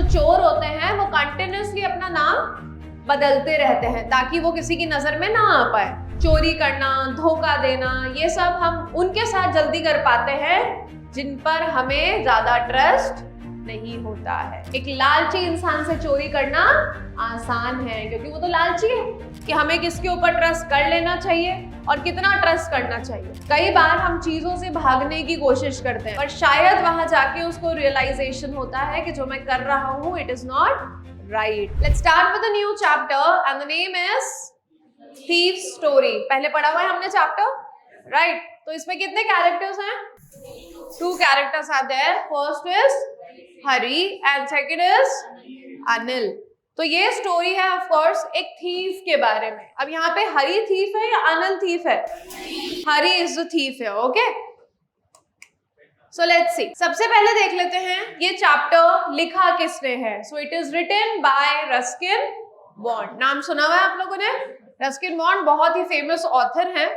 चोर होते हैं वो कंटिन्यूसली अपना नाम बदलते रहते हैं ताकि वो किसी की नजर में ना आ पाए। चोरी करना, धोखा देना, ये सब हम उनके साथ जल्दी कर पाते हैं जिन पर हमें ज्यादा ट्रस्ट नहीं होता है। एक लालची इंसान से चोरी करना आसान है क्योंकि वो तो लालची है कि हमें किसके ऊपर ट्रस्ट कर लेना चाहिए और कितना ट्रस्ट करना चाहिए। कई बार हम चीजों से भागने की कोशिश करते हैं पर शायद वहां जाके उसको रियलाइजेशन होता है कि जो मैं कर रहा हूं it is not right. Let's start with a new chapter and the name is thief story. पहले पढ़ा हुआ है हमने चैप्टर, राइट? तो इसमें कितने कैरेक्टर्स हैं? 2 characters are there. First is Hari and second is Anil. तो ये स्टोरी है ऑफ कोर्स एक थीफ के बारे में। अब यहाँ पे हरी थीफ है या अनिल थीफ है? हरी इज द थीफ है। Okay, so let's see. सबसे पहले देख लेते हैं ये चैप्टर लिखा किसने है। So it is written by Ruskin Bond. नाम सुना हुआ है आप लोगों ने? रस्किन बॉन्ड बहुत ही फेमस ऑथर हैं।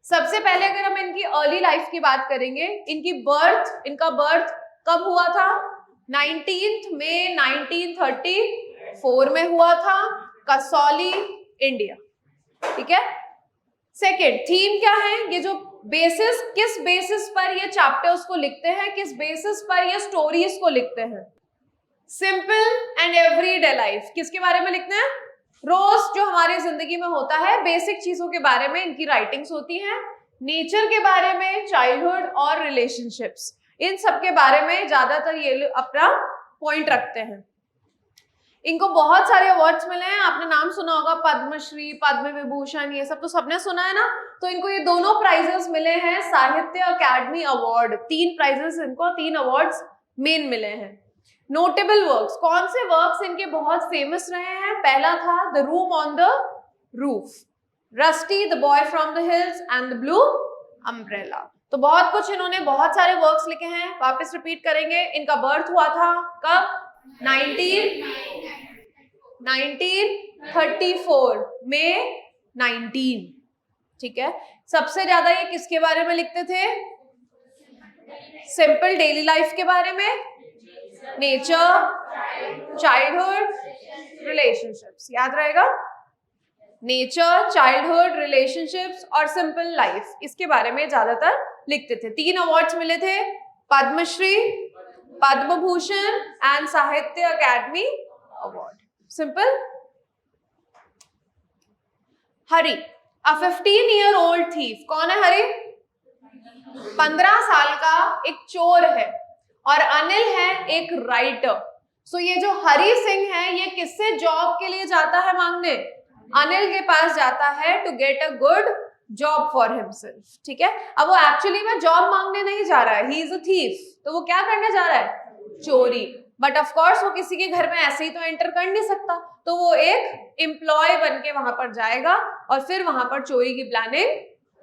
सबसे पहले अगर हम इनकी अर्ली लाइफ की बात करेंगे, इनका बर्थ कब हुआ था? 19 मई 1934 में हुआ था, कसौली, इंडिया। ठीक है। सेकेंड थीम क्या है? ये जो बेसिस, किस बेसिस पर ये चैप्टर्स को लिखते हैं, किस बेसिस पर ये स्टोरीज को लिखते हैं? Simple and everyday life. किसके बारे में लिखते हैं? रोज जो हमारी जिंदगी में होता है, बेसिक चीजों के बारे में इनकी राइटिंग्स होती हैं। नेचर के बारे में, चाइल्डहुड और रिलेशनशिप्स, इन सब के बारे में ज्यादातर ये अपना पॉइंट रखते हैं। इनको बहुत सारे अवार्ड्स मिले हैं। आपने नाम सुना होगा पद्मश्री, पद्म विभूषण, ये सब तो सबने सुना है ना। तो इनको ये दोनों प्राइजेस मिले हैं, साहित्य अकादमी अवार्ड। 3 प्राइजेस इनको, 3 अवार्ड्स मेन मिले हैं। नोटेबल वर्क्स, कौन से वर्क्स इनके बहुत फेमस रहे हैं? पहला था the room on the roof, rusty, the boy from the hills and the blue umbrella. तो बहुत कुछ इन्होंने, बहुत सारे वर्क्स लिखे हैं। वापस रिपीट करेंगे। इनका बर्थ हुआ था कब? 1934 में 19। ठीक है। सबसे ज्यादा ये किसके बारे में लिखते थे? सिंपल डेली लाइफ के बारे में, नेचर, चाइल्डहुड, रिलेशनशिप्स। याद रहेगा, नेचर, चाइल्डहुड, रिलेशनशिप्स और सिंपल लाइफ, इसके बारे में ज्यादातर लिखते थे। 3 अवार्ड्स मिले थे, पद्मश्री, पद्म भूषण एंड साहित्य अकादमी अवार्ड। सिंपल। हरी, अ 15-year-old thief। कौन है हरी? 15 साल का एक चोर है। और अनिल है एक राइटर। सो ये जो हरी सिंह है ये किससे जॉब के लिए जाता है मांगने? अनिल के पास जाता है to get a good job for himself. ठीक है। अब वो एक्चुअली में जॉब मांगने नहीं जा रहा है, ही इज अ थीफ। तो वो क्या करने जा रहा है? चोरी। बट ऑफ कोर्स वो किसी के घर में ऐसे ही तो एंटर कर नहीं सकता, तो वो एक एम्प्लॉय बन के वहां पर जाएगा और फिर वहां पर चोरी की प्लानिंग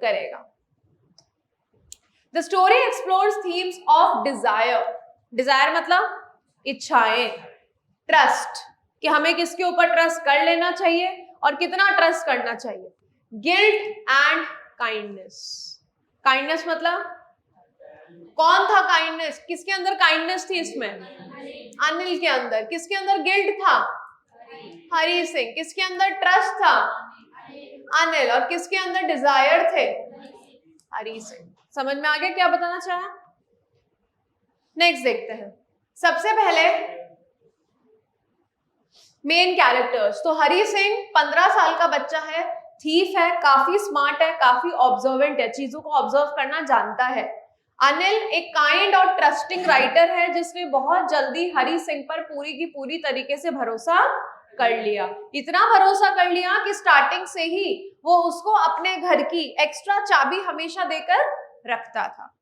करेगा। The story explores themes of desire. Desire मतलब इच्छाएं, ट्रस्ट, कि हमें किसके ऊपर ट्रस्ट कर लेना चाहिए और कितना ट्रस्ट करना चाहिए, गिल्ट एंड काइंडनेस। काइंडनेस मतलब कौन था काइंडनेस? किसके अंदर काइंडनेस थी इसमें? अनिल के अंदर। किसके अंदर गिल्ट था? हरी सिंह। किसके अंदर ट्रस्ट था? अनिल। और किसके अंदर डिजायर थे? हरी सिंह। समझ में आ गया क्या बताना चाहा? नेक्स्ट देखते हैं। सबसे पहले मेन कैरेक्टर्स। तो हरी सिंह 15 साल का बच्चा है, थीफ है, काफी स्मार्ट है, काफी ऑब्जर्वेंट है, चीजों को ऑब्जर्व करना जानता है। अनिल एक काइंड और ट्रस्टिंग राइटर है जिसने बहुत जल्दी हरी सिंह पर पूरी की पूरी तरीके से भरोसा कर लिया। इतना भरोसा कर लिया कि स्टार्टिंग से ही वो उसको अपने घर की एक्स्ट्रा चाबी हमेशा देकर रखता था।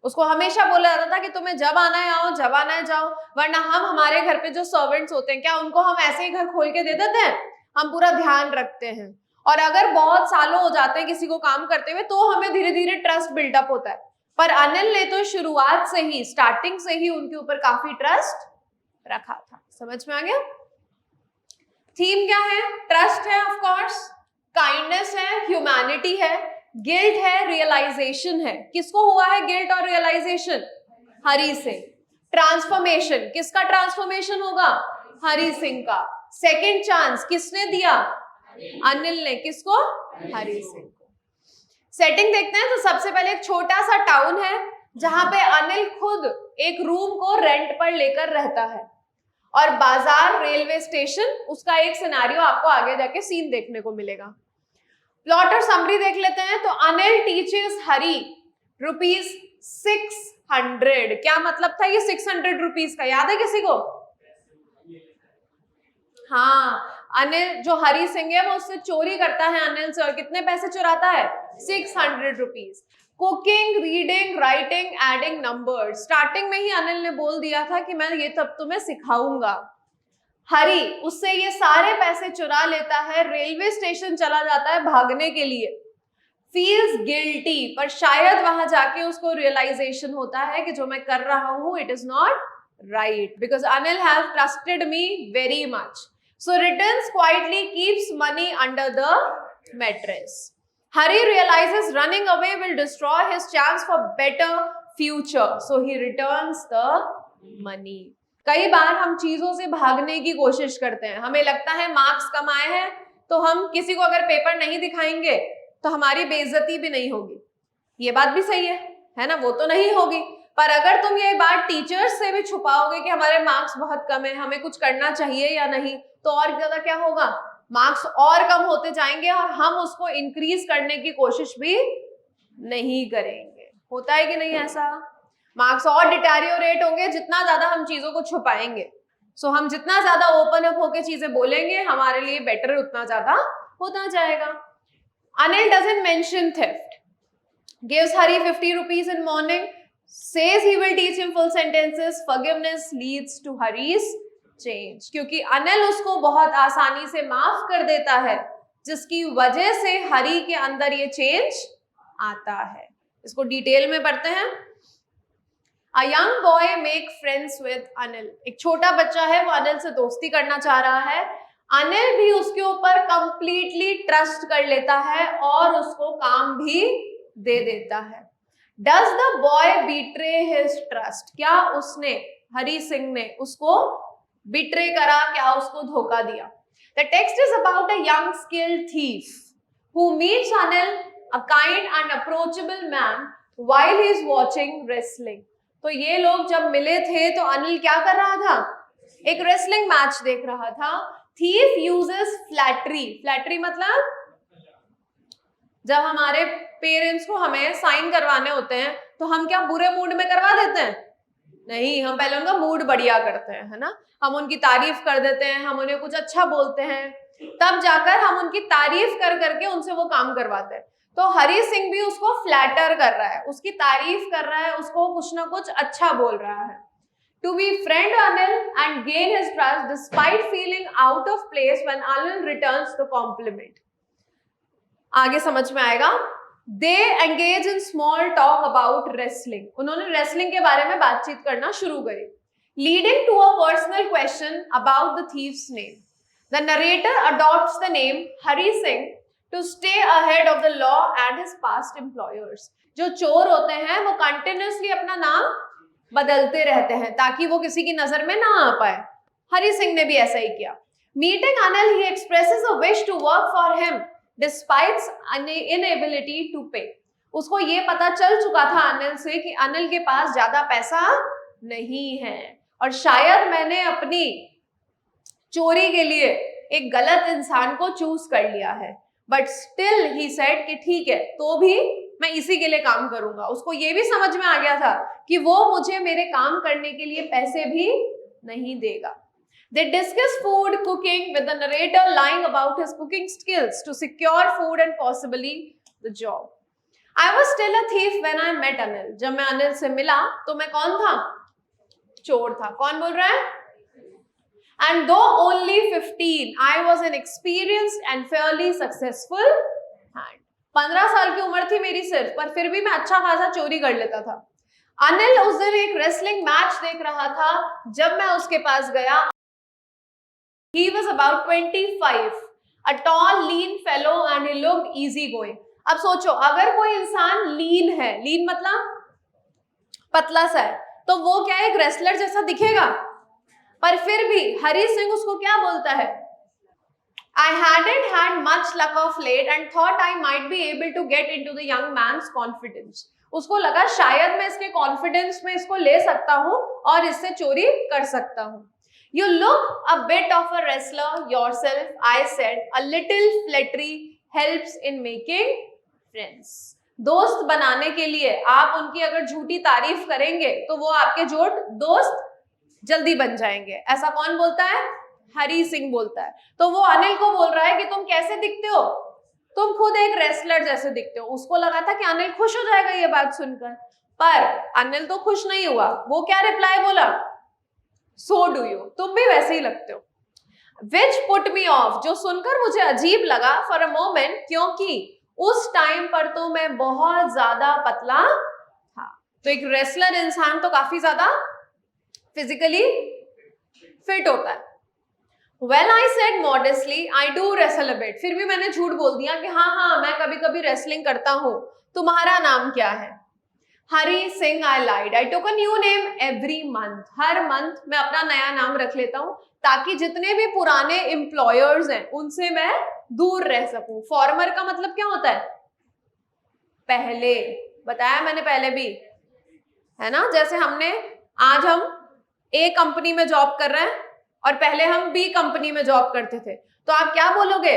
उसको हमेशा बोला जाता था कि तुम्हें जब आना है आओ, जब आना है जाओ। वरना हम हमारे घर पे जो सर्वेंट्स होते हैं, क्या उनको हम ऐसे ही घर खोल के दे देते हैं? हम पूरा ध्यान रखते हैं। और अगर बहुत सालों हो जाते हैं किसी को काम करते हुए तो हमें धीरे धीरे ट्रस्ट बिल्डअप होता है। पर अनिल ने तो शुरुआत से ही, स्टार्टिंग से ही उनके ऊपर काफी ट्रस्ट रखा था। समझ में आ गया? थीम क्या है? ट्रस्ट है ऑफ कोर्स, काइंडनेस है, ह्यूमैनिटी है, गिल्ट है, रियलाइजेशन है। किसको हुआ है गिल्ट और रियलाइजेशन? हरी से। ट्रांसफॉर्मेशन, किसका ट्रांसफॉर्मेशन होगा? हरि सिंह का। सेकंड चांस किसने दिया? अनिल ने। किसको? हरि सिंह को। सेटिंग देखते हैं। तो सबसे पहले एक छोटा सा टाउन है जहां पे अनिल खुद एक रूम को रेंट पर लेकर रहता है, और बाजार, रेलवे स्टेशन, उसका एक सिनेरियो आपको आगे जाके सीन देखने को मिलेगा। प्लॉट और समरी देख लेते हैं। तो अनिल टीचेस हरी ₹600। क्या मतलब था ये 600 रुपीज का? याद है किसी को? हाँ, अनिल जो हरी सिंह है वो उससे चोरी करता है अनिल से, और कितने पैसे चुराता है? 600 rupees. Cooking, reading, writing, adding numbers. Starting में ही अनिल ने बोल दिया था कि मैं ये तब तुम्हें सिखाऊंगा। हरी उससे ये सारे पैसे चुरा लेता है, रेलवे स्टेशन चला जाता है भागने के लिए, फील्स गिल्टी, पर शायद वहां जाके उसको रियलाइजेशन होता है कि जो मैं कर रहा हूं it is not right, because Anil have trusted me very much. So returns quietly, keeps money under the mattress. Hari realizes running away will destroy his chance for better future, so he returns the money. कई बार हम चीजों से भागने की कोशिश करते हैं। हमें लगता है मार्क्स कम आए हैं तो हम किसी को अगर पेपर नहीं दिखाएंगे तो हमारी बेइज्जती भी नहीं होगी। ये बात भी सही है ना? वो तो नहीं होगी, पर अगर तुम ये बात टीचर्स से भी छुपाओगे कि हमारे मार्क्स बहुत कम है, हमें कुछ करना चाहिए या नहीं, तो और ज्यादा क्या होगा? मार्क्स और कम होते जाएंगे और हम उसको इंक्रीज करने की कोशिश भी नहीं करेंगे। होता है कि नहीं ऐसा? मार्क्स और डिटेरियोरेट होंगे जितना ज्यादा हम चीजों को छुपाएंगे। सो हम जितना ज्यादा ओपन अप होकर चीजें बोलेंगे हमारे लिए बेटर उतना ज्यादा होता जाएगा। Anil doesn't mention theft, gives Hari 50 rupees in morning, says he will teach him full sentences, forgiveness leads to Hari's change। क्योंकि अनिल उसको बहुत आसानी से माफ कर देता है, जिसकी वजह से हरी के अंदर ये चेंज आता है। इसको डिटेल में पढ़ते हैं। A young boy make friends with Anil. एक छोटा बच्चा है, वो अनिल से दोस्ती करना चाह रहा है। अनिल भी उसके ऊपर कंप्लीटली ट्रस्ट कर लेता है और उसको काम भी दे देता है। Does the boy betray his trust? क्या उसने, हरी सिंह ने उसको बिट्रे करा? क्या उसको धोखा दिया? The text is about a young skilled thief who meets Anil, a kind and approachable man, while he is watching wrestling। तो ये लोग जब मिले थे तो अनिल क्या कर रहा था? एक रेसलिंग मैच देख रहा था। Thief uses flattery। फ्लैटरी मतलब जब हमारे पेरेंट्स को हमें साइन करवाने होते हैं तो हम क्या बुरे मूड में करवा देते हैं? नहीं, हम पहले उनका मूड बढ़िया करते हैं, है ना? हम उनकी तारीफ कर देते हैं, हम उन्हें कुछ अच्छा बोलते हैं, तब जाकर हम उनकी तारीफ कर करके उनसे वो काम करवाते हैं। तो हरी सिंह भी उसको फ्लैटर कर रहा है, उसकी तारीफ कर रहा है, उसको कुछ ना कुछ अच्छा बोल रहा है। To befriend Anil and gain his trust despite feeling out of place when Anil returns the compliment। आगे समझ में आएगा। They engage in small talk about wrestling। उन्होंने रेसलिंग के बारे में बातचीत करना शुरू करी। Leading to a personal question about the thief's name। The narrator adopts the name Hari Singh to stay ahead of the law and his past employers। जो चोर होते हैं वो कंटिन्यूसली अपना नाम बदलते रहते हैं ताकि वो किसी की नजर में ना आ पाए। हरी सिंह ने भी ऐसा ही किया। Meeting Anil, he expresses a wish to work for him despite inability to pay। उसको ये पता चल चुका था अनिल से कि अनिल के पास ज्यादा पैसा नहीं है और शायद मैंने अपनी चोरी के लिए एक गलत इंसान को चूज कर लिया है, बट स्टिल ही सेड कि ठीक है तो भी मैं इसी के लिए काम करूंगा। उसको ये भी समझ में आ गया था कि वो मुझे मेरे काम करने के लिए पैसे भी नहीं देगा। They discuss food cooking with the narrator lying about his cooking skills to secure food and possibly the job। I was still a thief when I met Anil। जब मैं अनिल से मिला तो मैं कौन था? चोर था। कौन बोल रहा है? And though only 15, I was an experienced and fairly successful hand। 15 साल की उम्र थी मेरी सिर्फ, पर फिर भी मैं अच्छा खासा चोरी कर लेता था। अनिल उस दिन एक रेसलिंग मैच देख रहा था जब मैं उसके पास गया। He was about 25, a tall, lean fellow, and he looked easygoing। अब सोचो, अगर कोई इंसान लीन है, लीन मतलब पतला सा है, तो वो क्या एक रेसलर जैसा दिखेगा, पर फिर भी हरी सिंह उसको क्या बोलता है, I hadn't had much luck of late and thought I might be able to get into the young man's confidence. उसको लगा शायद मैं इसके कॉन्फिडेंस में इसको ले सकता हूं और इससे चोरी कर सकता हूं. You look a bit of a wrestler yourself, I said. A little flattery helps in making friends. दोस्त बनाने के लिए आप उनकी अगर झूठी तारीफ करेंगे तो वो आपके दोस्त जल्दी बन जाएंगे. ऐसा कौन बोलता है? हरी सिंह बोलता है. तो वो अनिल को बोल रहा है कि तुम कैसे दिखते हो, तुम खुद एक रेसलर जैसे दिखते हो. उसको लगा था कि अनिल खुश हो जाएगा ये बात सुनकर, पर अनिल तो खुश नहीं हुआ. वो क्या रिप्लाई बोला, सो डू यू, तुम भी वैसे ही लगते हो. विच पुट मी ऑफ, जो सुनकर मुझे अजीब लगा फॉर अ मोमेंट, क्योंकि उस टाइम पर तो मैं बहुत ज्यादा पतला था. तो एक रेसलर इंसान तो काफी ज्यादा फिजिकली फिट होता है. Well, I said modestly, I do wrestle a bit. फिर भी मैंने झूठ बोल दिया कि हाँ मैं कभी कभी रेसलिंग करता हूँ. तुम्हारा नाम क्या है? Hari Singh. I lied. I took a new name every month. हर मंथ मैं अपना नया नाम रख लेता हूँ ताकि जितने भी पुराने एम्प्लॉयर्स हैं उनसे मैं दूर रह सकूं. फॉर्मर का मतलब क्या होता है? पहले बताया मैंने, पहले भी है ना. जैसे आज हम ए कंपनी में जॉब कर रहे हैं और पहले हम बी कंपनी में जॉब करते थे, तो आप क्या बोलोगे?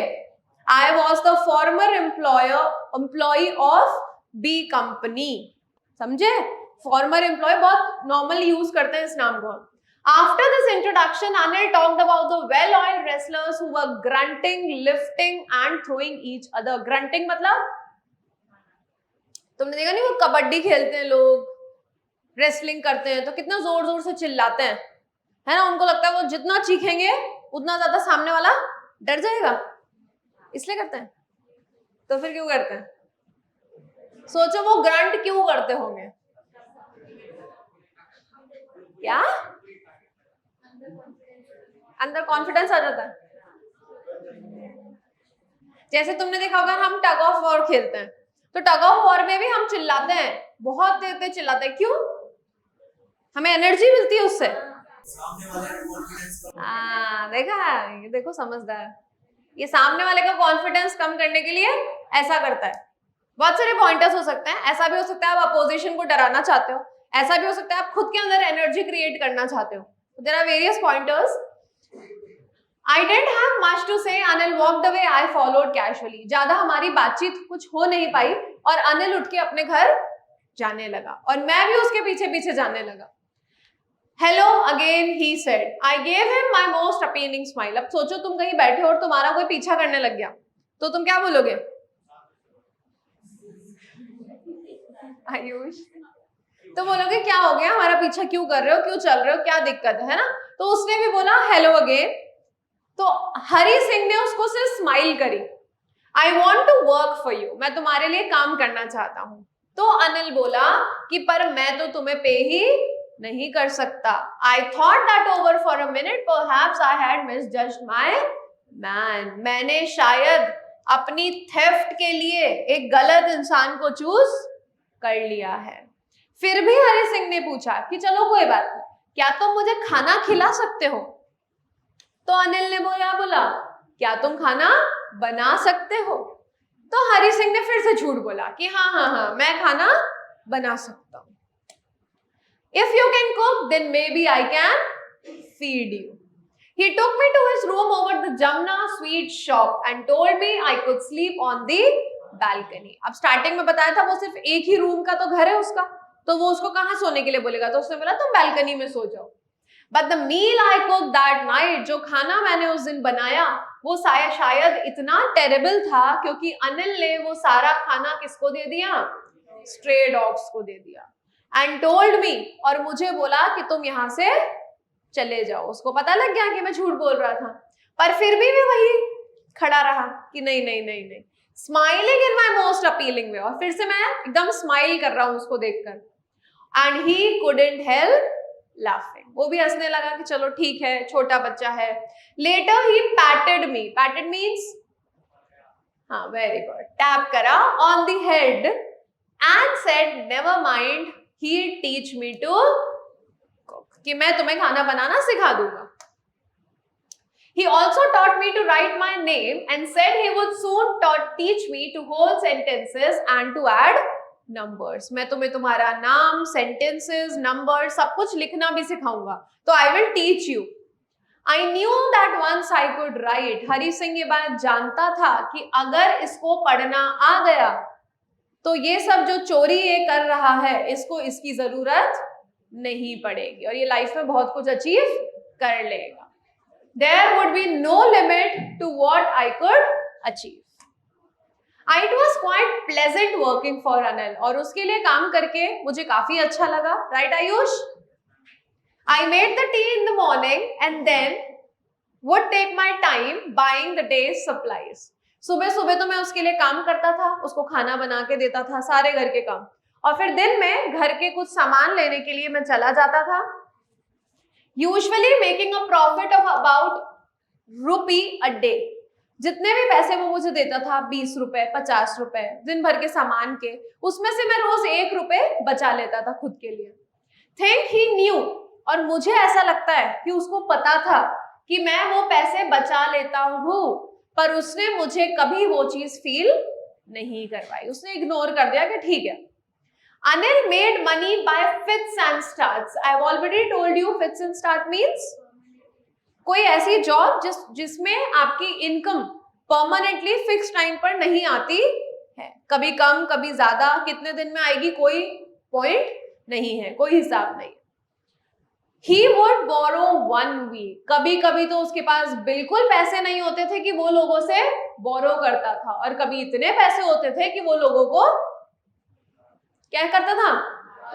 I was the former employ of B company. समझे? फॉर्मर एम्प्लॉय बहुत नॉर्मल यूज करते हैं इस नाम को. After this introduction Anil talked about the well oiled wrestlers who were grunting, lifting and throwing each other. Grunting मतलब तुमने देखा नहीं, वो कबड्डी खेलते हैं लोग, रेसलिंग करते हैं तो कितना जोर जोर से चिल्लाते हैं, है ना. उनको लगता है वो जितना चीखेंगे उतना ज्यादा सामने वाला डर जाएगा, इसलिए करते हैं. तो फिर क्यों करते हैं? सोचो वो ग्रंट क्यों करते होंगे? क्या अंदर कॉन्फिडेंस आ जाता है. जैसे तुमने देखा होगा हम टग ऑफ वॉर खेलते हैं, तो टग ऑफ वॉर में भी हम चिल्लाते हैं, बहुत देर तक चिल्लाते हैं. क्यों? हमें एनर्जी मिलती है उससे. देखा, ये देखो समझदार. ये सामने वाले का कॉन्फिडेंस कम करने के लिए ऐसा करता है. बहुत सारे पॉइंटर्स हो सकते हैं. ऐसा भी हो सकता है आप अपोजिशन को डराना चाहते हो, ऐसा भी हो सकता है आप खुद के अंदर एनर्जी क्रिएट करना चाहते हो. There are various pointers. I didn't have much to say. Anil walked away. I followed casually. ज्यादा हमारी बातचीत कुछ हो नहीं पाई और अनिल उठ के अपने घर जाने लगा और मैं भी उसके पीछे पीछे जाने लगा. Hello again, he said. I gave him my most appealing smile. अब सोचो तुम कहीं बैठे हो और तुम्हारा कोई पीछा करने लग गया, तो तुम क्या बोलोगे? आयुष, तो बोलोगे क्या हो गया, हमारा पीछा क्यों कर रहे हो, क्यों चल रहे हो, क्या दिक्कत है ना. तो उसने भी बोला हेलो अगेन. तो हरी सिंह ने उसको सिर्फ स्माइल करी. I want to work for you, मैं तुम्हारे लिए काम करना चाहता हूं. तो अनिल बोला कि पर मैं तो तुम्हें पे ही नहीं कर सकता. I thought that over for a minute, perhaps I had misjudged my man. मैंने शायद अपनी थेफ्ट के लिए एक गलत इंसान को चूज कर लिया है. फिर भी हरी सिंह ने पूछा कि चलो कोई बात नहीं, क्या तुम मुझे खाना खिला सकते हो? तो अनिल ने बोला क्या तुम खाना बना सकते हो? तो हरी सिंह ने फिर से झूठ बोला कि हाँ मैं खाना बना सकता हूं. If you can cook, then maybe I can feed you. He took me to his room over the Jamna sweet shop and told me I could sleep on the balcony. अब स्टार्टिंग में बताया था वो सिर्फ एक ही room का तो घर है उसका, तो वो उसको कहाँ सोने के लिए बोलेगा, तो उसने बोला तुम बैल्कनी में सो जाओ. But the meal I cooked that night, जो खाना मैंने उस दिन बनाया वो शायद इतना टेरेबल था क्योंकि अनिल ने वो सारा खाना किसको दे दिया? स्ट्रे डॉग्स को दे दिया. एंड टोल्ड मी, और मुझे बोला कि तुम यहाँ से चले जाओ. उसको पता लग गया कि मैं झूठ बोल रहा था, पर फिर भी मैं वही खड़ा रहा कि नहीं. Smiling in my most appealing way, और फिर से मैं एकदम स्माइल कर रहा हूँ उसको देखकर. And he couldn't help laughing, वो भी हंसने लगा कि चलो ठीक है, छोटा बच्चा है. लेटर ही पैटेड मी, पैटेड मीन्स हाँ वेरी गुड, टैप करा on the head and said never mind, he teach me to कि मैं तुम्हें खाना बनाना सिखा दूंगा। He also taught me to write my name and said he would soon teach me to hold sentences and to add numbers. मैं तुम्हें तुम्हारा नाम, sentences, numbers सब कुछ लिखना भी सिखाऊंगा। तो I will teach you. I knew that once I could write. Hari Singh ये बात जानता था कि अगर इसको पढ़ना आ गया तो ये सब जो चोरी ये कर रहा है इसको इसकी जरूरत नहीं पड़ेगी और ये लाइफ में बहुत कुछ अचीव कर लेगा। There would be no limit to what I could achieve. It was quite pleasant working for Anil और उसके लिए काम करके मुझे काफी अच्छा लगा, right Ayush? I made the tea in the morning and then would take my time buying the day's supplies. सुबह सुबह तो मैं उसके लिए काम करता था, उसको खाना बना के देता था, सारे घर के काम, और फिर दिन में घर के कुछ सामान लेने के लिए मैं चला जाता था, usually making a profit of about ₹1 a day। जितने भी पैसे वो मुझे देता था, 20 रुपए, 50 रुपए, दिन भर के सामान के, उसमें से मैं रोज ₹1 बचा लेता था खुद के लिए। थिंक ही न्यू, और मुझे ऐसा लगता है कि उसको पता था कि मैं वो पैसे बचा लेता हूं, पर उसने मुझे कभी वो चीज फील नहीं करवाई, उसने इग्नोर कर दिया कि ठीक है। Anil made money by fits and starts. I have already told you fits and start means कोई ऐसी जॉब जिसमें आपकी इनकम परमानेंटली फिक्स टाइम पर नहीं आती है, कभी कम कभी ज्यादा, कितने दिन में आएगी कोई पॉइंट नहीं है, कोई हिसाब नहीं। He would borrow 1 week. कभी कभी तो उसके पास बिल्कुल पैसे नहीं होते थे कि वो लोगों से बोरो करता था, और कभी इतने पैसे होते थे कि वो लोगों को क्या करता था,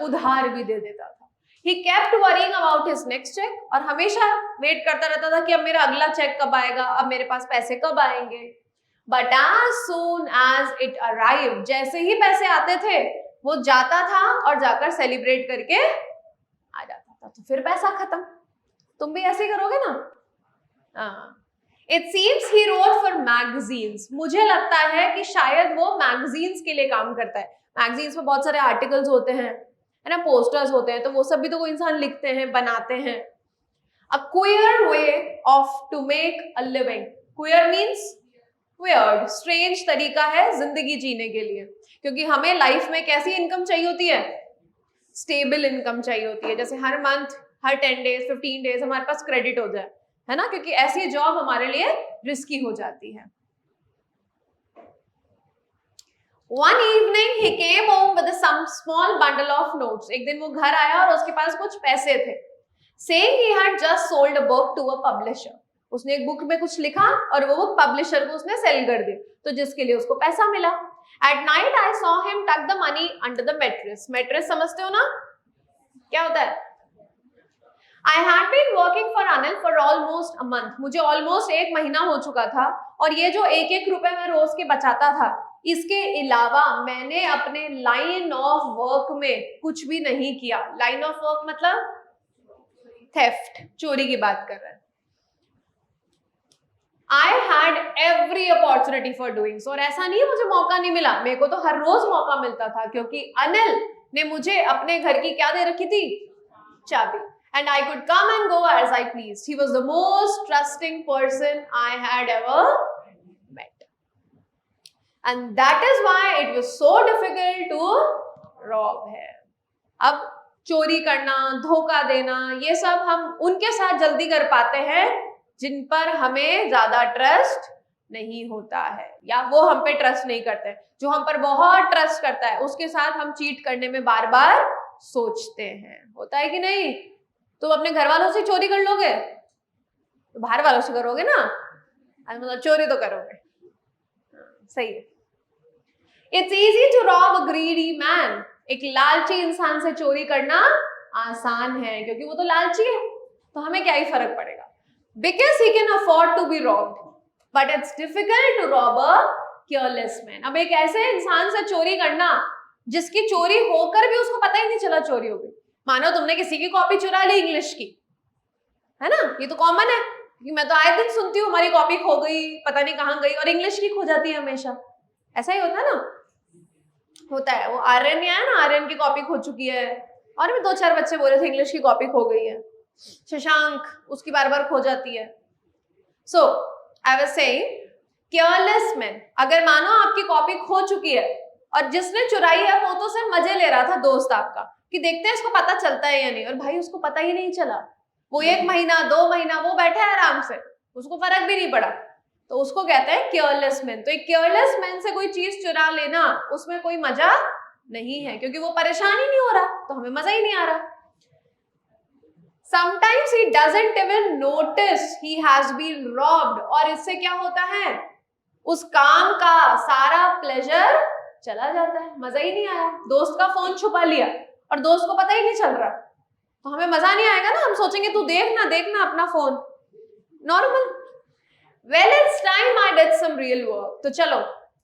उधार भी दे देता था। He kept worrying about his next check, और हमेशा वेट करता रहता था कि अब मेरा अगला चेक कब आएगा, अब मेरे पास पैसे कब आएंगे। But as soon as it arrived, जैसे ही पैसे आते थे वो जाता था और जाकर सेलिब्रेट करके आ जाता था, तो फिर पैसा खत्म। तुम भी ऐसे ही करोगे ना? It seems he wrote for magazines. मुझे लगता है कि शायद वो मैगजीन्स के लिए काम करता है। मैगजीन्स में बहुत सारे आर्टिकल्स होते हैं, है ना, पोस्टर्स होते हैं, तो वो सब भी तो कोई इंसान लिखते हैं, बनाते हैं। A queer way of to make a living. Queer means weird, strange तरीका है जिंदगी जीने के लिए, क्योंकि हमें लाइफ में कैसी इनकम चाहिए होती है, स्टेबल इनकम चाहिए होती है, जैसे हर मंथ, हर 10 डेज 15 डेज हमारे पास क्रेडिट हो जाए, है ना, क्योंकि ऐसी जॉब हमारे लिए रिस्की हो जाती है। One evening he came home with some small bundle of notes. एक दिन वो घर आया और उसके पास कुछ पैसे थे। Saying he had just sold a book to a publisher. उसने एक बुक में कुछ लिखा और वो बुक पब्लिशर को उसने सेल कर दी, तो जिसके लिए उसको पैसा मिला। At night I saw him tuck the money under the mattress. Mattress समझते हो ना, क्या होता है? I had been working for Anil for almost a month. मुझे almost 1 महीना हो चुका था, और ये जो 1-1 रुपए मैं रोज के बचाता था, इसके अलावा मैंने अपने लाइन ऑफ वर्क में कुछ भी नहीं किया। लाइन ऑफ वर्क मतलब थेफ्ट, चोरी की बात कर रहे हैं। I had every opportunity for doing so, और ऐसा नहीं है मुझे मौका नहीं मिला, मेरे को तो हर रोज मौका मिलता था, क्योंकि अनिल ने मुझे अपने घर की क्या दे रखी थी, चाबी, and I could come and go as I pleased. He was the most trusting person I had ever met, and that is why it was so difficult to rob him. अब चोरी करना, धोखा देना, ये सब हम उनके साथ जल्दी कर पाते हैं जिन पर हमें ज्यादा ट्रस्ट नहीं होता है, या वो हम पे ट्रस्ट नहीं करते। जो हम पर बहुत ट्रस्ट करता है उसके साथ हम चीट करने में बार बार सोचते हैं। होता है कि नहीं? तुम अपने घर वालों से चोरी कर लोगे तो बाहर वालों से करोगे ना, मतलब चोरी तो करोगे। सही है। It's easy to rob a greedy man. एक लालची इंसान से चोरी करना आसान है, क्योंकि वो तो लालची है, तो हमें क्या ही फर्क पड़ेगा। Because he can afford to be robbed, but it's difficult to rob a careless man. अब एक ऐसे इंसान से चोरी करना जिसकी चोरी होकर भी उसको पता ही नहीं चला चोरी हो गई। मानो तुमने किसी की कॉपी चुरा ली इंग्लिश की, है ना, ये तो कॉमन है, क्योंकि मैं तो आए दिन सुनती हूँ हमारी कॉपी खो गई, पता नहीं कहाँ गई, और इंग्लिश की खो जाती है हमेशा। ऐसा ही होता है ना, होता है। वो आर्यन है ना, आर्यन की कॉपी खो चुकी है, और भी 2-4 बच्चे बोले थे इंग्लिश की कॉपी खो गई है। शशांक, उसकी बार बार खो जाती है। So I was saying careless man, अगर मानो आपकी कॉपी खो चुकी है और जिसने चुराई है वो तो सिर्फ मजे ले रहा था, दोस्त आपका, कि देखते हैं इसको पता चलता है या नहीं, और भाई उसको पता ही नहीं चला। वो 1 महीना 2 महीना वो बैठा है आराम से, उसको फर्क भी नहीं पड़ा, तो उसको कहते हैं केयरलेस मैन। तो एक केयरलेस मैन से कोई चीज चुरा लेना, उसमें कोई मजा नहीं है, क्योंकि वो परेशान ही नहीं हो रहा, तो हमें मजा ही नहीं आ रहा। Sometimes he doesn't even notice he has been robbed, और इससे क्या होता है, उस काम का सारा प्लेजर चला जाता है, मजा ही नहीं आया। दोस्त का फोन छुपा लिया और दोस्त को पता ही नहीं चल रहा, तो हमें मजा नहीं आएगा ना, हम सोचेंगे तू देखना अपना phone, normal. Well it's time I did some real work, तो चलो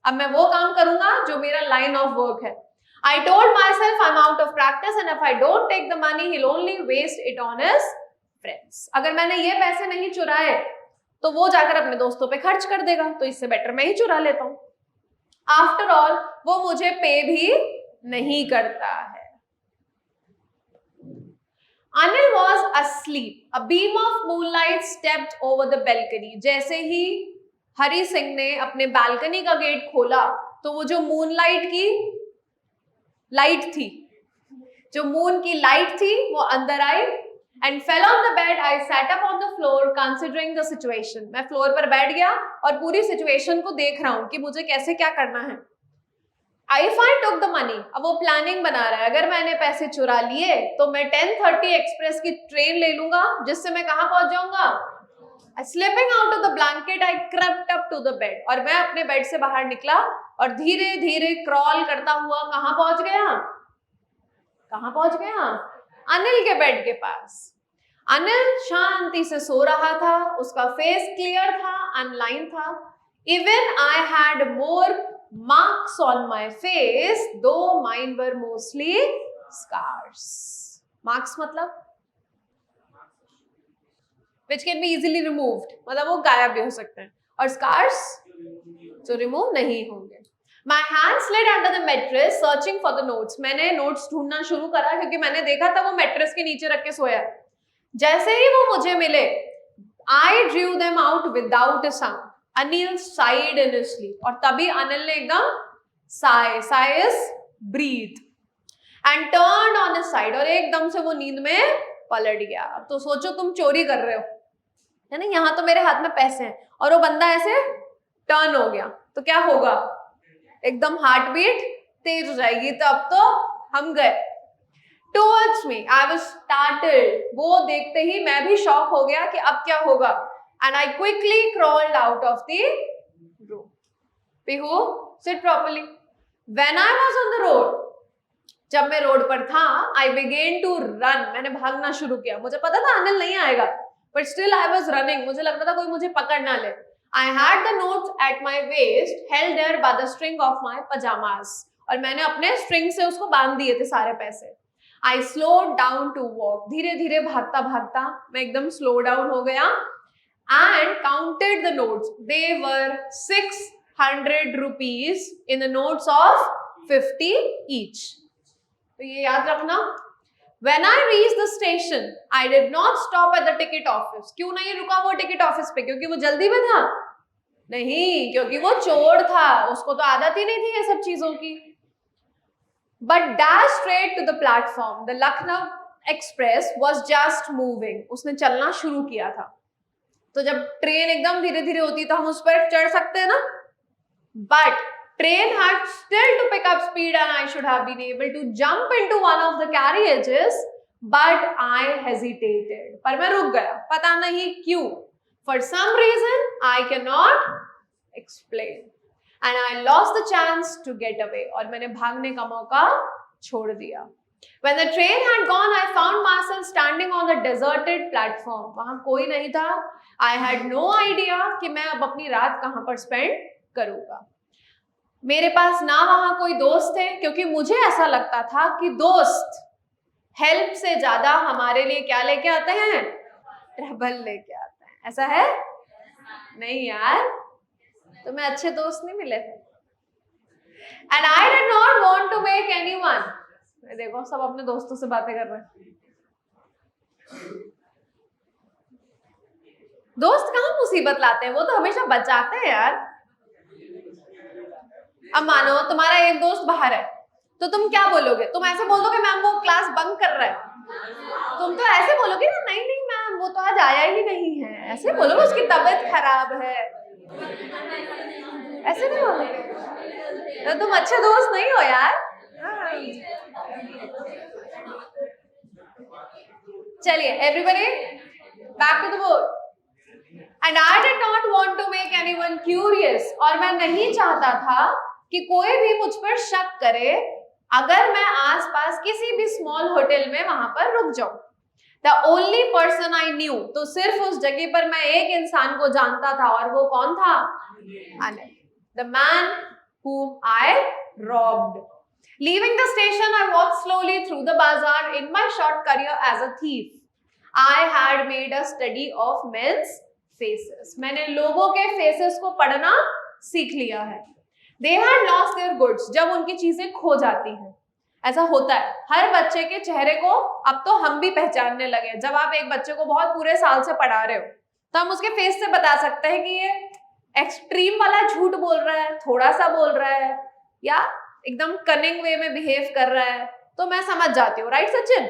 अब मैं वो काम करूंगा जो मेरा लाइन ऑफ वर्क है। I told myself I'm out of practice and if I don't take the money he'll only waste it on his friends. अगर मैंने ये पैसे नहीं चुराए तो वो जाकर अपने दोस्तों पे खर्च कर देगा, तो इससे बेटर मैं ही चुरा लेता हूं। आफ्टर ऑल वो मुझे पे भी नहीं करता है। Anil was asleep. A beam of moonlight stepped over the balcony. जैसे ही हरि सिंह ने अपने बालकनी का गेट खोला तो वो जो मूनलाइट की लाइट थी, जो मून की लाइट थी, वो अंदर आई and fell on the bed. I sat up on the floor considering the situation. मैं फ्लोर पर बैठ गया और पूरी सिचुएशन को देख रहा हूं कि मुझे कैसे क्या करना है। If I took the money, अब वो प्लानिंग बना रहा है, अगर मैंने पैसे चुरा लिए तो मैं 10:30 एक्सप्रेस की ट्रेन ले लूंगा, जिससे मैं कहां पहुंच जाऊंगा। Slipping out of the blanket, I crept up to the bed. और मैं अपने बेड से बाहर निकला और धीरे धीरे क्रॉल करता हुआ कहां पहुंच गया, अनिल के बेड के पास। अनिल शांति से सो रहा था, उसका फेस क्लियर था, अनलाइन था। Even I had more marks on my face, though mine were mostly scars. Marks मतलब which can be easily removed, मतलब वो गायब भी हो सकते हैं, और scars जो रिमूव नहीं होंगे। My hand slid under the mattress, searching for the notes. मैंने नोट्स ढूंढना शुरू करा क्योंकि मैंने देखा था वो मैट्रेस के नीचे रख के सोया है। जैसे ही वो मुझे मिले, I drew them out without a sound. Anil sighed in his sleep. और तभी अनिल ने एकदम sigh is breathe, and turned on his side, और एकदम से वो नींद में पलट गया। अब तो सोचो तुम चोरी कर रहे हो, है ना, यहाँ तो मेरे हाथ में पैसे हैं और वो बंदा ऐसे टर्न हो गया, तो क्या होगा, एकदम हार्ट बीट तेज हो जाएगी। तो अब तो हम गए। Towards me, I was startled. वो देखते ही मैं भी शॉक हो गया कि अब क्या होगा। And I quickly crawled out of the room. Pihu, sit properly. When I was on the road, जब मैं रोड पर था, I began to run. मैंने भागना शुरू किया। मुझे पता था अनिल नहीं आएगा, but still I was running. मुझे लगता था कोई मुझे पकड़ ना ले। I had the notes at my waist, held there by the string of my pajamas. और मैंने अपने स्ट्रिंग से उसको बांध दिए थे सारे पैसे। I slowed down to walk. धीरे धीरे भागता भागता मैं एकदम स्लो डाउन हो गया and counted the notes. They were 600 rupees in the notes of 50 each. तो ये याद रखना। When I reached the station, I did not stop at the ticket office. क्यों नहीं रुका वो टिकट ऑफिस पे? क्योंकि वो जल्दी में था? नहीं, क्योंकि वो चोर था, उसको तो आदत ही नहीं थी ये सब चीजों की। But dashed straight to the platform. The Lucknow Express was just moving. उसने चलना शुरू किया था। तो जब ट्रेन एकदम धीरे धीरे होती है तो हम उस पर चढ़ सकते हैं ना, but train had still to pick up speed and I should have been able to jump into one of the carriages, but I hesitated. पर मैं रुक गया, पता नहीं क्यों, for some reason I cannot explain, and I lost the chance to get away. और मैंने भागने का मौका छोड़ दिया। When the train had gone, I found myself standing on the deserted platform. वहां कोई नहीं था। I had no idea कि मैं अब अपनी रात कहां पर spend करूंगा। मेरे पास ना वहां कोई दोस्त थे, क्योंकि मुझे ऐसा लगता था कि दोस्त हेल्प से ज्यादा हमारे लिए क्या लेके आते हैं, ट्रबल लेके आते हैं। ऐसा है नहीं यार, तुम्हें अच्छे दोस्त नहीं मिले थे। And I did not want to make anyone, देखो सब अपने दोस्तों से बातें कर रहे हैं। दोस्त कहाँ मुसीबत लाते हैं, वो तो हमेशा बचाते हैं यार। अब मानो तुम्हारा एक दोस्त बाहर है, तो तुम क्या बोलोगे? तुम ऐसे बोल दोगे मैम वो क्लास बंक कर रहा है? तुम तो ऐसे बोलोगे ना, नहीं नहीं मैम वो तो आज आया ही नहीं है, ऐसे बोलोगे उसकी तबीयत खराब है, ऐसे नहीं बोलोगे? तो तुम अच्छे दोस्त नहीं हो यार। चलिए everybody back to the board. And I did not want to make anyone curious, और मैं नहीं चाहता था कि कोई भी मुझ पर शक करे अगर मैं आसपास किसी भी स्मॉल होटल में वहां पर रुक जाऊं। The only person I knew, तो सिर्फ उस जगह पर मैं एक इंसान को जानता था, और वो कौन था? Anil, the man whom I robbed. Leaving the station, I walked slowly through the bazaar. In my short career as a thief, I had made a study of men's faces. मैंने लोगों के faces को पढ़ना सीख लिया है। They had lost their goods, जब उनकी चीजें खो जाती हैं। ऐसा होता है, हर बच्चे के चेहरे को अब तो हम भी पहचानने लगे। जब आप एक बच्चे को बहुत पूरे साल से पढ़ा रहे हो, तो हम उसके फेस से बता सकते हैं कि ये एक्सट्रीम वाला झूठ बोल रहा है, थोड़ा सा बोल रहा है, या एकदम कनिंग वे में बिहेव कर रहा है, तो मैं समझ जाती हूँ। Right Sachin?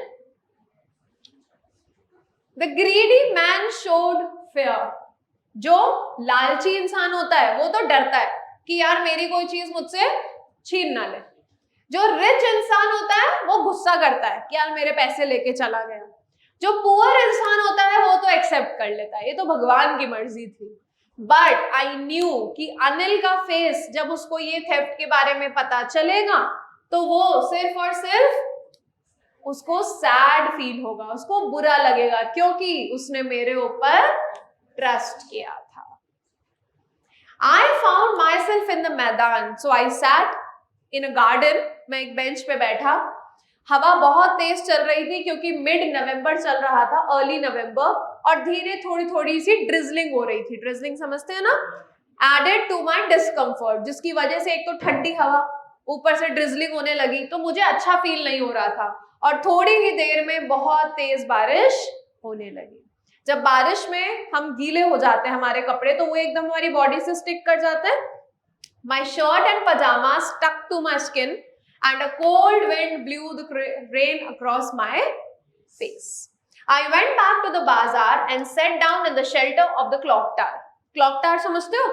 The greedy man showed fear. जो लालची इंसान होता है वो तो डरता है कि यार मेरी कोई चीज मुझसे छीन ना ले। जो रिच इंसान होता है वो गुस्सा करता है कि यार मेरे पैसे लेके चला गया। जो पुअर इंसान होता है वो तो एक्सेप्ट कर लेता है, ये तो भगवान की मर्जी थी। बट आई न्यू कि अनिल का फेस, जब उसको ये थेफ्ट के बारे में पता चलेगा तो वो सिर्फ और सिर्फ उसको सैड फील होगा, उसको बुरा लगेगा, क्योंकि उसने मेरे ऊपर ट्रस्ट किया था। I found myself in the मैदान, so I sat in a garden. मैं एक बेंच पे बैठा, हवा बहुत तेज चल रही थी क्योंकि मिड नवंबर चल रहा था, अर्ली नवंबर, और धीरे थोड़ी थोड़ी सी ड्रिजलिंग हो रही थी। ड्रिजलिंग समझते हैं ना? एडेड टू माई डिस्कम्फर्ट, जिसकी वजह से एक तो ठंडी हवा, ऊपर से ड्रिजलिंग होने लगी, तो मुझे अच्छा फील नहीं हो रहा था। और थोड़ी ही देर में बहुत तेज बारिश होने लगी। जब बारिश में हम गीले हो जाते हैं हमारे कपड़े, तो वो एकदम हमारी बॉडी से स्टिक कर जाते हैं। My shirt and pajamas stuck to my skin and a cold wind blew the rain across my face. I went back to the bazaar and sat down in the shelter of the clock tower. Clock tower समझते हो?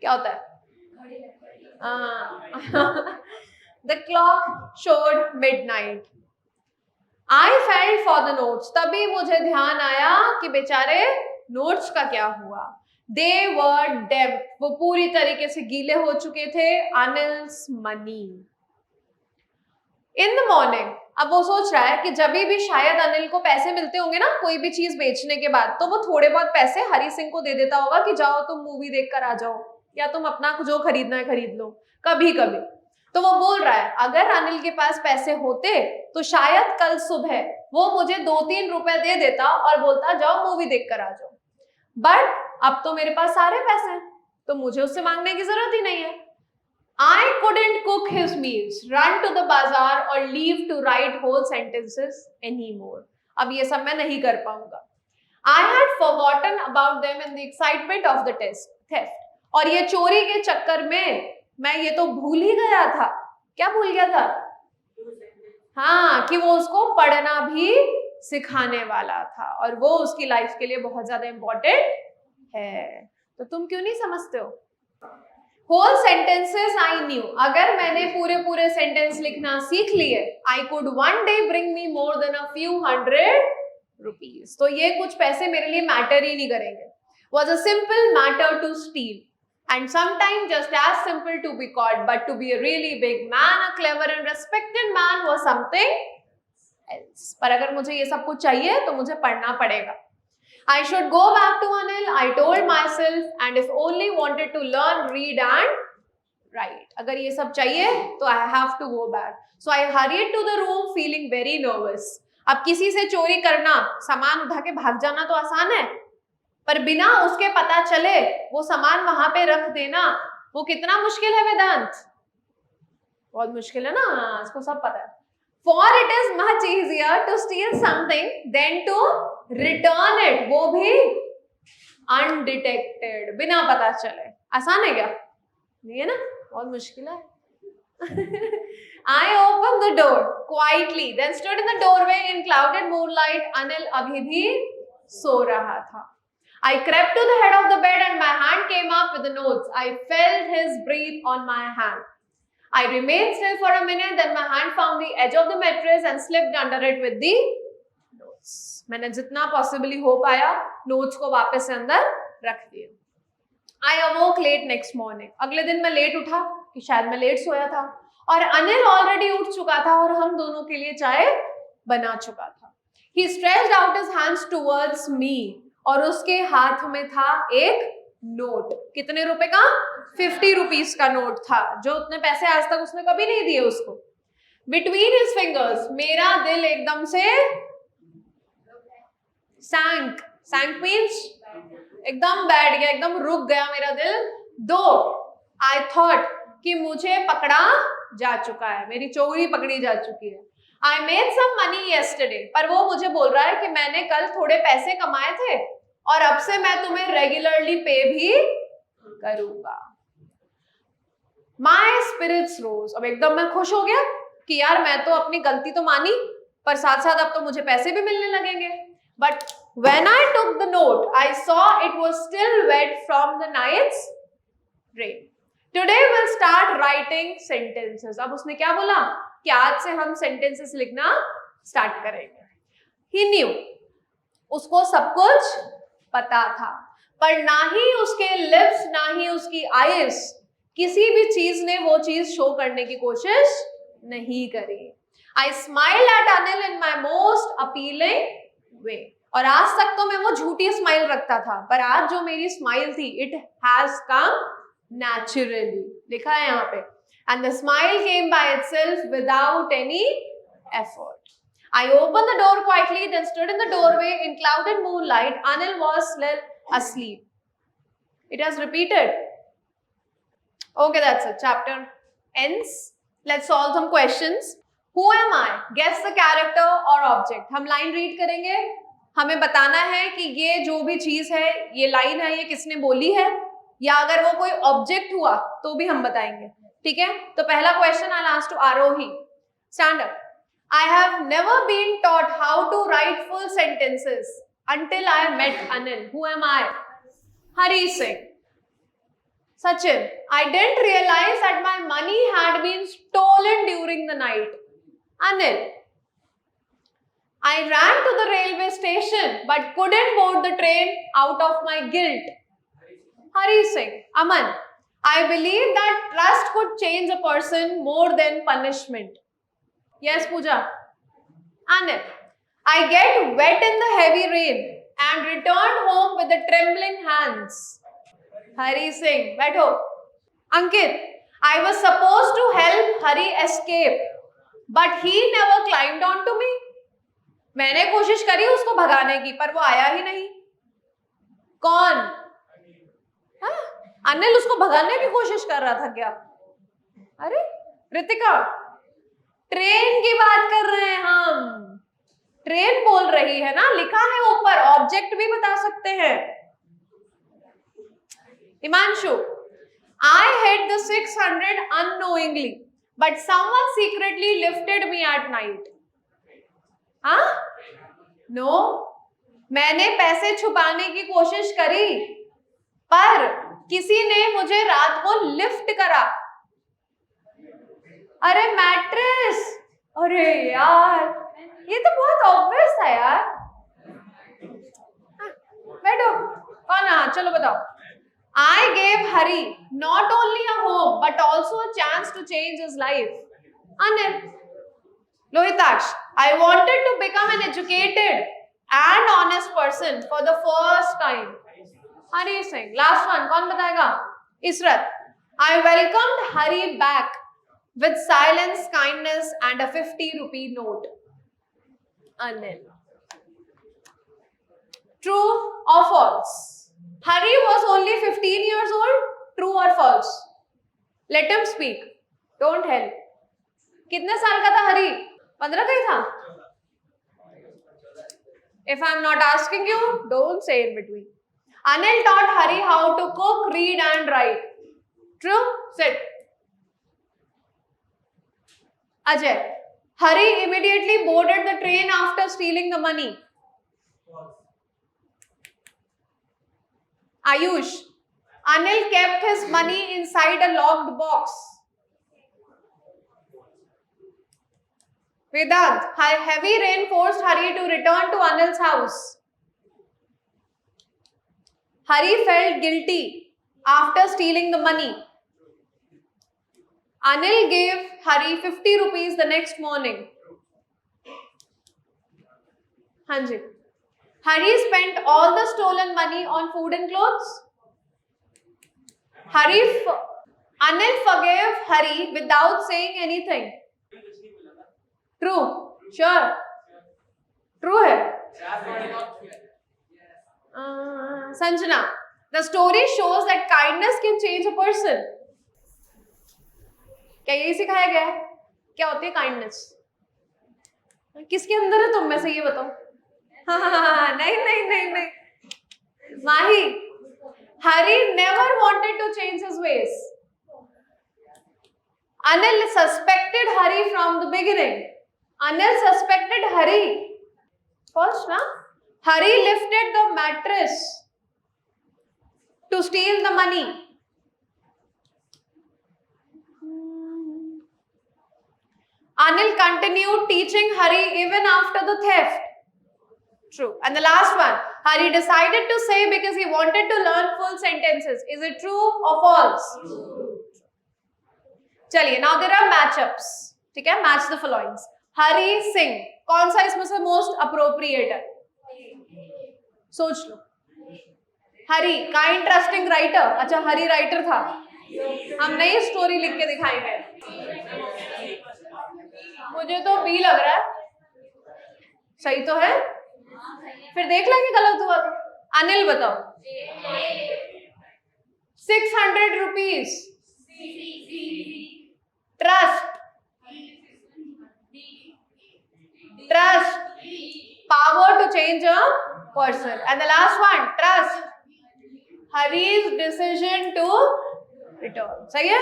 क्या होता है? The clock showed midnight. I felt for the notes. तभी मुझे ध्यान आया कि बेचारे नोट्स का क्या हुआ। They were damp. वो पूरी तरीके से गीले हो चुके थे। Anil's money. In the morning, अब वो सोच रहा है कि जब भी शायद अनिल को पैसे मिलते होंगे ना कोई भी चीज बेचने के बाद, तो वो थोड़े बहुत पैसे हरी सिंह को दे देता होगा कि जाओ तुम मूवी देख कर आ जाओ, या तुम अपना जो खरीदना है खरीद लो कभी कभी। तो वो बोल रहा है अगर अनिल के पास पैसे होते तो शायद कल सुबह वो मुझे 2-3 रुपए दे देता और बोलता जाओ मूवी देख कर आ जाओ। बट अब तो मेरे पास सारे पैसे हैं, तो मुझे उससे मांगने की जरूरत ही नहीं है। I couldn't cook his meals, run to the bazaar or leave to write whole sentences anymore. अब ये सब मैं नहीं कर पाऊंगा। I had forgotten about them in the excitement of the theft. और ये चोरी के चक्कर में मैं ये तो भूल ही गया था। क्या भूल गया था? हाँ, कि वो उसको पढ़ना भी सिखाने वाला था और वो उसकी लाइफ के लिए बहुत ज्यादा इंपॉर्टेंट है। तो तुम क्यों नहीं समझते हो? होल सेंटेंसेस आई न्यू, अगर मैंने पूरे सेंटेंस लिखना सीख लिए, I could one day bring me more than a few hundred rupees, तो ये कुछ पैसे मेरे लिए मैटर ही नहीं करेंगे। Was a simple matter to steal and sometimes just as simple to be caught, but to be a really big man, a clever and respected man was something else. पर अगर मुझे ये सब कुछ चाहिए तो मुझे पढ़ना पड़ेगा। I should go back to Anil, I told myself, and if only wanted to learn, read and write. अगर ये सब चाहिए तो I have to go back. So I hurried to the room feeling very nervous. अब किसी से चोरी करना, सामान उठा के भाग जाना तो आसान है, पर बिना उसके पता चले वो सामान वहां पे रख देना वो कितना मुश्किल है वेदांत? बहुत मुश्किल है ना, इसको सब पता है। For it is much easier to steal something than to return it, वो भी अनडिटेक्टेड, बिना पता चले। आसान है क्या? नहीं है ना, बहुत मुश्किल है। I opened the door quietly, then stood in the doorway in clouded moonlight. Anil अभी भी सो रहा था. I crept to the head of the bed and my hand came up with the notes. I felt his breath on my hand. I remained still for a minute, then my hand found the edge of the mattress and slipped under it with the notes. मैंने जितना possibly हो पाया notes को वापस अंदर रख दिया. I awoke late next morning. अगले दिन मैं लेट उठा कि शायद मैं लेट सोया था और अनिल ऑलरेडी उठ चुका था और हम दोनों के लिए चाय बना चुका था. He stretched out his hands towards me और उसके हाथ में था एक नोट. कितने रुपए का? 50 रुपीस का नोट था, जो उतने पैसे आज तक उसने कभी नहीं दिए उसको. Between his fingers, मेरा दिल एकदम से sank. Sank means एकदम बैठ गया, एकदम रुक गया मेरा दिल. दो I thought कि मुझे पकड़ा जा चुका है, मेरी चोरी पकड़ी जा चुकी है. I made some money yesterday, पर वो मुझे बोल रहा है कि मैंने कल थोड़े पैसे कमाए थे और अब से मैं तुम्हें रेगुलरली पे भी करूंगा. My spirits rose. अब एकदम मैं खुश हो गया कि यार मैं तो अपनी गलती तो मानी, पर साथ साथ अब तो मुझे पैसे भी मिलने लगेंगे. But when I took the note, I saw it was still wet from the night's rain. Today we'll start writing sentences. अब उसने क्या बोला कि आज से हम sentences लिखना स्टार्ट करेंगे. He knew, उसको सब कुछ पता था, पर ना ही उसके lips ना ही उसकी eyes, किसी भी चीज ने वो चीज शो करने की कोशिश नहीं करी. I smiled at Anil in my most appealing way. और आज तक तो मैं वो झूठी स्माइल रखता था, पर आज जो मेरी स्माइल थी, it has come naturally. लिखा है यहाँ पे. And the smile came by itself without any effort. I opened the door quietly, then stood in the doorway in clouded moonlight. Anil was still asleep. It has repeated. Okay, that's it. Chapter ends. Let's solve some questions. Who am I? Guess the character or object. हम line read करेंगे. हमें बताना है कि ये जो भी चीज है, ये लाइन है, ये किसने बोली है, या अगर वो कोई ऑब्जेक्ट हुआ तो भी हम बताएंगे. ठीक है, तो पहला question I ask to Aarohi. Stand up. I have never been taught how to write full sentences until I met Anil. Who am I? Hari Singh. Sachin. I didn't realize that my money had been stolen during the night. Anil. I ran to the railway station but couldn't board the train out of my guilt. Hari Singh. Aman. I believe that trust could change a person more than punishment. Yes, Pooja. Anil. I get wet in the heavy rain and returned home with the trembling hands. Hari Singh. Baitho. Ankit. I was supposed to help Hari escape, but he never climbed onto me. मैंने कोशिश करी उसको भगाने की, पर वो आया ही नहीं. कौन? हाँ? अनिल उसको भगाने की कोशिश कर रहा था क्या? अरे रितिका, ट्रेन की बात कर रहे हैं हम. ट्रेन बोल रही है ना, लिखा है ऊपर. ऑब्जेक्ट भी बता सकते हैं. Himanshu. I hit the 600 unknowingly, but someone secretly lifted me at night. हाँ? No. मैंने पैसे छुपाने की कोशिश करी, पर किसी ने मुझे रात को लिफ्ट करा. अरे मैट्रेस. अरे यार, ये तो बहुत ऑब्वियस था यार. बैठो. कौन? हाँ, चलो बताओ. I gave Hari not only a home but also a chance to change his life. Anil. Lohitaksh. I wanted to become an educated and honest person for the first time. Hari Singh. Last one. कौन बताएगा? Israt. I welcomed Hari back with silence, kindness and a 50 rupee note. Anil. True or false? Hari was only 15 years old. True or false? Let him speak. Don't help. कितने साल का था हरी? 15 का ही था. If I'm not asking you, don't say in between. Anil taught Hari how to cook, read and write. True? Sit. Ajay. Hari immediately boarded the train after stealing the money. Ayush. Anil kept his money inside a locked box. Vedant. Heavy rain forced Hari to return to Anil's house. Hari felt guilty after stealing the money. Anil gave Hari 50 rupees the next morning. Hanji. Hari spent all the stolen money on food and clothes. Anil forgave Hari without saying anything. True. Sure. True hai. Sanjana. The story shows that kindness can change a person. क्या यही सिखाया गया है? क्या होती है kindness? किसके अंदर है तुम में से ये बताओ? नहीं. Mahi. Hari never wanted to change his ways. Anil suspected Hari from the beginning. Anil suspected Hari. First, na? Hari lifted the mattress to steal the money. Anil continued teaching Hari even after the theft. True. And the last one, Hari decided to say because he wanted to learn full sentences. Is it true or false? True. चलिए, now there are matchups. ठीक है? Match the followings. Hari Singh. कौन सा इसमें से most appropriate है? सोच लो. हरी का इंटरेस्टिंग राइटर. अच्छा, हरी राइटर था. हम नई स्टोरी लिख के दिखाएंगे. मुझे तो बी लग रहा है. सही तो है? फिर देख लेंगे गलत हुआ तो. अनिल बताओ. 600 rupees. Trust. Power to change a person. And the last one, trust. Hari's decision to return. सही है?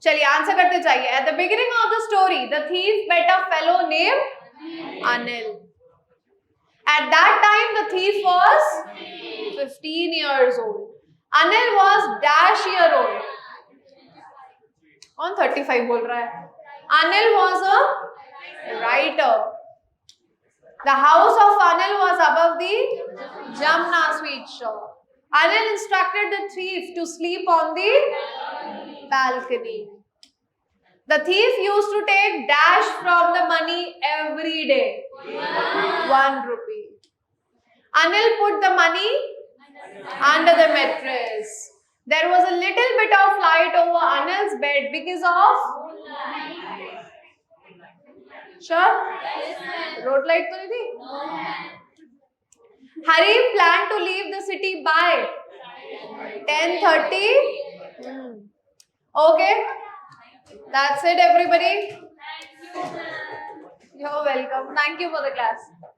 चलिए आंसर करते चाहिए. At the beginning of the story, the thief met a fellow named Anil. At that time, the thief was 15 years old. Anil was dash year old. कौन 35 बोल रहा है? Anil was a writer. The house of Anil was above the Jamna sweet shop. Anil instructed the thief to sleep on the balcony. The thief used to take dash from the money every day. 1 rupee. Anil put the money under the mattress. There was a little bit of light over Anil's bed because of Sure? Road light तो नहीं थी? Hari planned to leave the city by 10:30. Okay. That's it, everybody. You're welcome. Thank you for the class.